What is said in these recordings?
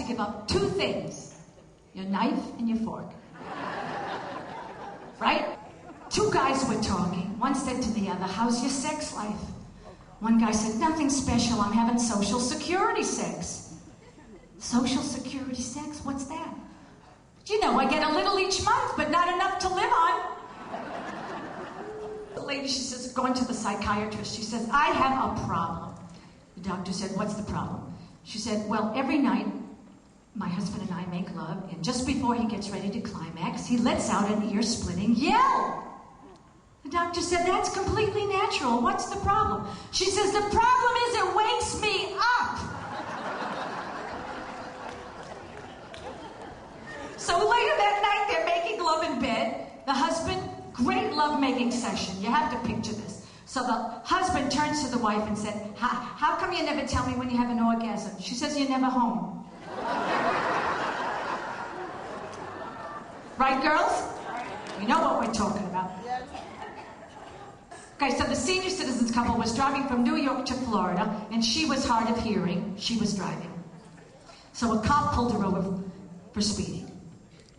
to give up two things. Your knife and your fork. Right? Two guys were talking. One said to the other, how's your sex life? One guy said, nothing special, I'm having social security sex. Social security sex? What's that? You know, I get a little each month, but not enough to live on. The lady, she says, going to the psychiatrist, she says, I have a problem. The doctor said, what's the problem? She said, well, every night, my husband and I make love, and just before he gets ready to climax, he lets out an ear-splitting yell. The doctor said, that's completely natural. What's the problem? She says, the problem is it wakes me up. So later that night, they're making love in bed. The husband, great love-making session. You have to picture this. So the husband turns to the wife and said, how come you never tell me when you have an orgasm? She says, you're never home. Right, girls? You know what we're talking about. Okay, so the senior citizens couple was driving from New York to Florida, and she was hard of hearing. She was driving. So a cop pulled her over for speeding.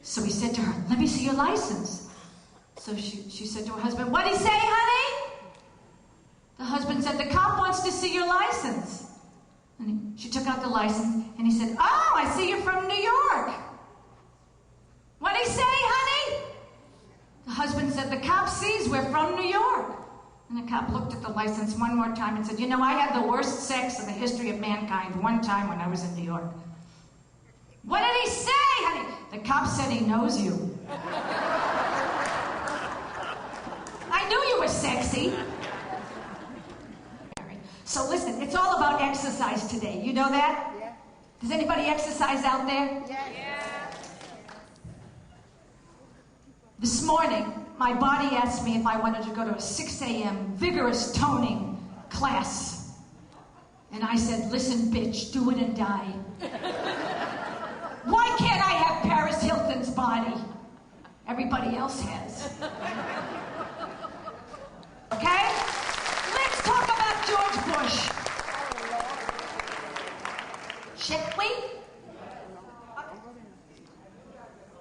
So he said to her, let me see your license. So she said to her husband, what'd he say, honey? The husband said, the cop wants to see your license. And she took out the license, and he said, oh, I see you're from New York. What'd he say, honey? The husband said, the cop sees we're from New York. And the cop looked at the license one more time and said, you know, I had the worst sex in the history of mankind one time when I was in New York. What did he say, honey? The cop said he knows you. I knew you were sexy. So listen, it's all about exercise today. You know that? Yeah. Does anybody exercise out there? Yeah. This morning, my body asked me if I wanted to go to a 6 a.m. vigorous toning class. And I said, listen, bitch, do it and die. Why can't I have Paris Hilton's body? Everybody else has. Okay? Let's talk about George Bush. Shall we?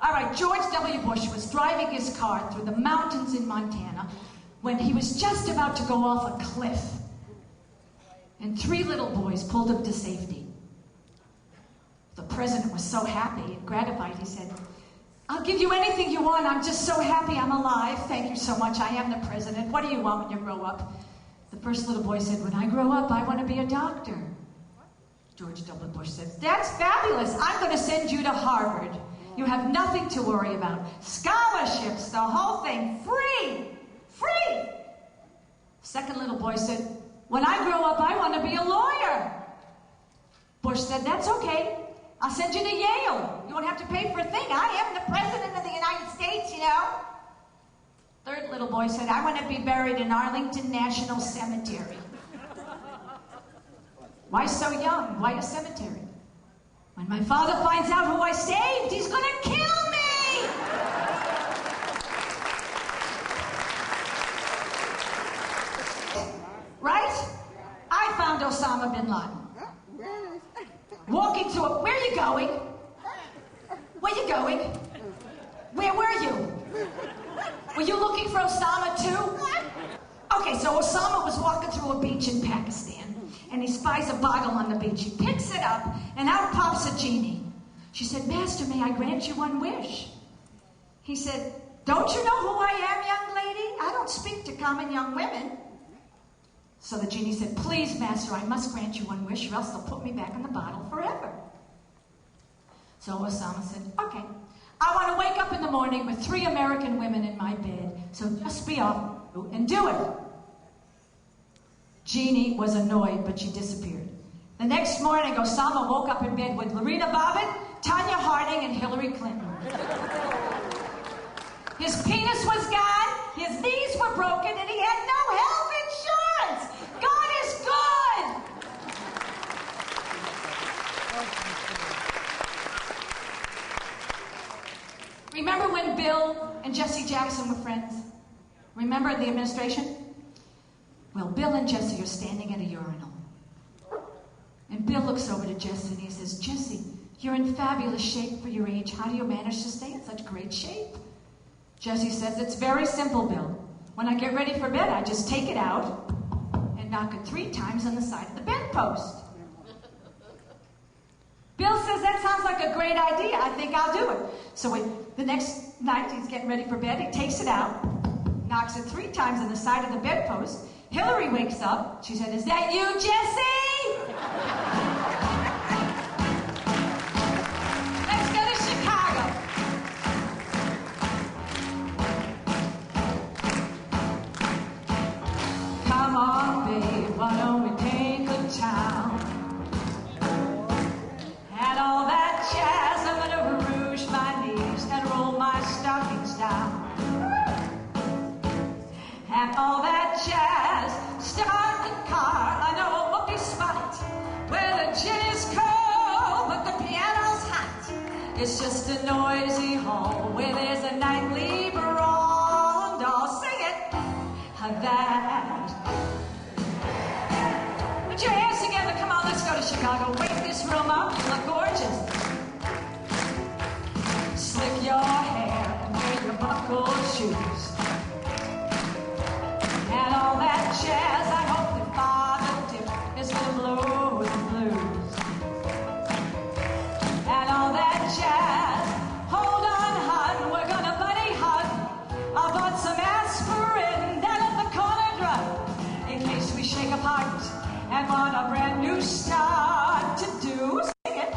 All right, George W. Bush was driving his car through the mountains in Montana when he was just about to go off a cliff. And 3 little boys pulled him to safety. The president was so happy and gratified, he said, I'll give you anything you want. I'm just so happy I'm alive. Thank you so much. I am the president. What do you want when you grow up? The first little boy said, when I grow up, I want to be a doctor. George W. Bush said, that's fabulous. I'm going to send you to Harvard. You have nothing to worry about. Scholarships, the whole thing, free. Free. Second little boy said, when I grow up, I want to be a lawyer. Bush said, that's okay. I'll send you to Yale. You won't have to pay for a thing. I am the president of the United States, you know. Third little boy said, I want to be buried in Arlington National Cemetery. Why so young? Why a cemetery? When my father finds out who I saved, he's going to kill me! Right? I found Osama bin Laden. Walking through where are you going? Where are you going? Where were you? Were you looking for Osama too? Okay, so Osama was walking through a beach in Pakistan, and he spies a bottle on the beach. He picks it up, and out pops a genie. She said, Master, may I grant you one wish? He said, don't you know who I am, young lady? I don't speak to common young women. So the genie said, please, Master, I must grant you one wish, or else they'll put me back in the bottle forever. So Osama said, okay. I want to wake up in the morning with 3 American women in my bed, so just be off and do it. Jeannie was annoyed, but she disappeared. The next morning, Osama woke up in bed with Lorena Bobbitt, Tanya Harding, and Hillary Clinton. His penis was gone, his knees were broken, and he had no health insurance. God is good. Remember when Bill and Jesse Jackson were friends? Remember the administration? Well, Bill and Jesse are standing at a urinal. And Bill looks over to Jesse and he says, Jesse, You're in fabulous shape for your age. How do you manage to stay in such great shape? Jesse says, it's very simple, Bill. When I get ready for bed, I just take it out and knock it 3 times on the side of the bedpost. Bill says, that sounds like a great idea. I think I'll do it. So the next night, he's getting ready for bed. He takes it out, knocks it 3 times on the side of the bedpost. Hillary wakes up. She said, is that you, Jesse? Let's go to Chicago. Come on, babe, why don't we take a town? And all that jazz, I'm gonna rouge my knees and roll my stockings down. And all that jazz, start the car. I know a bookie spot where the gin is cold, but the piano's hot. It's just a noisy hall where there's a nightly rondo. Sing it, that. Put your hands together. Come on, let's go to Chicago. Wake this room up. You look gorgeous. Slick your hair and wear your buckled shoes. And all that jazz, I hope that Father Dick is gonna blow the blues. And all that jazz, hold on, hun, we're gonna buddy hug. I bought some aspirin down at the corner drug in case we shake apart and want a brand new start to do. Sing it,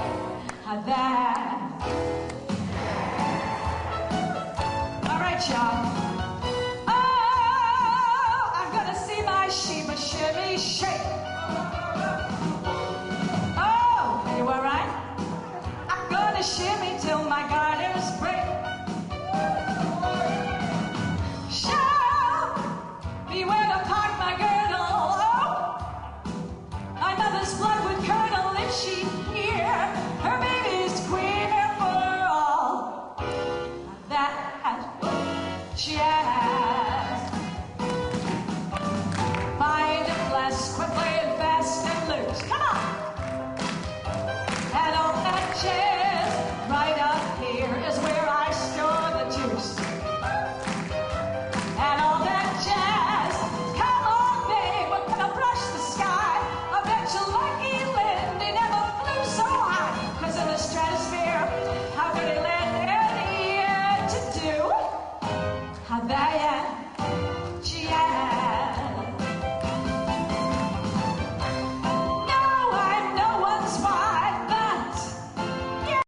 that. All right, y'all. Shimmy, shake. Oh, you all right? I'm gonna shimmy till my garters break. Show me where to park my girdle. Oh, my mother's blood would curdle if she